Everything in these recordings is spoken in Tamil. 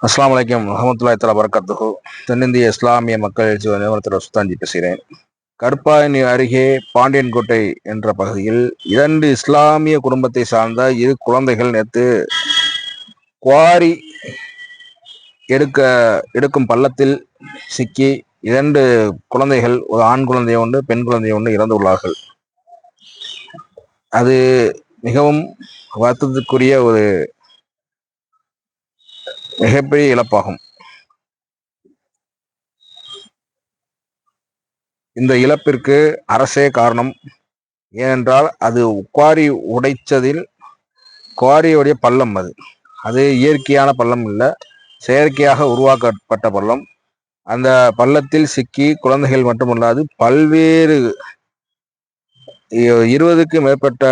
அஸ்ஸலாமு அலைக்கும் வரஹ்மத்துல்லாஹி தஆலா பரக்காத்துஹு. தென்னிந்திய இஸ்லாமிய மக்கள் எழுச்சி நிறுவனத்தில் சுல்தான்ஜி பேசுகிறேன். கருப்பாயணி அருகே பாண்டியன்கோட்டை என்ற பகுதியில் 2 இஸ்லாமிய குடும்பத்தை சார்ந்த 2 குழந்தைகள் நேற்று குவாரி எடுக்கும் பள்ளத்தில் சிக்கி 2 குழந்தைகள், ஒரு ஆண் குழந்தை ஒன்று, பெண் குழந்தை ஒன்று இறந்துள்ளார்கள். அது மிகவும் வருத்தத்துக்குரிய ஒரு மிகப்பெரிய இழப்பாகும். இந்த இழப்பிற்கு அரசே காரணம். ஏனென்றால் அது குவாரி உடைச்சதில் குவாரியுடைய பள்ளம் அது இயற்கையான பள்ளம் இல்லை, செயற்கையாக உருவாக்கப்பட்ட பள்ளம். அந்த பள்ளத்தில் சிக்கி குழந்தைகள் மட்டுமல்லாது பல்வேறு 20க்கும் மேற்பட்ட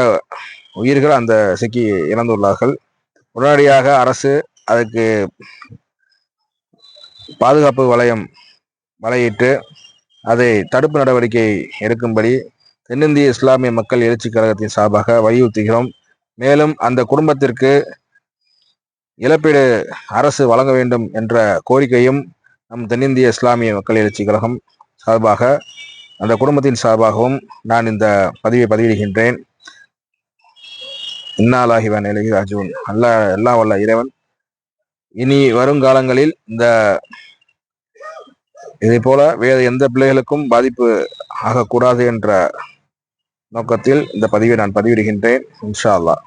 உயிர்கள் அந்த சிக்கி இறந்துள்ளார்கள். உடனடியாக அரசு அதுக்கு பாதுகாப்பு வலையிட்டு அதை தடுப்பு நடவடிக்கை எடுக்கும்படி தென்னிந்திய இஸ்லாமிய மக்கள் எழுச்சி கழகத்தின் சார்பாக வலியுறுத்துகிறோம். மேலும் அந்த குடும்பத்திற்கு இழப்பீடு அரசு வழங்க வேண்டும் என்ற கோரிக்கையும் நம் தென்னிந்திய இஸ்லாமிய மக்கள் எழுச்சி கழகம் சார்பாக, அந்த குடும்பத்தின் சார்பாகவும் நான் இந்த பதிவை பதிவிடுகின்றேன். இன்னா லில்லாஹி வ இன்னா இலைஹி ராஜிஊன். எல்லாம் வல்ல இறைவன் இனி வருங்காலங்களில் இதை போல வேறு எந்த பிள்ளைகளுக்கும் பாதிப்பு ஆகக்கூடாது என்ற நோக்கத்தில் இந்த பதிவை நான் பதிவிடுகின்றேன். இன்ஷா அல்லாஹ்.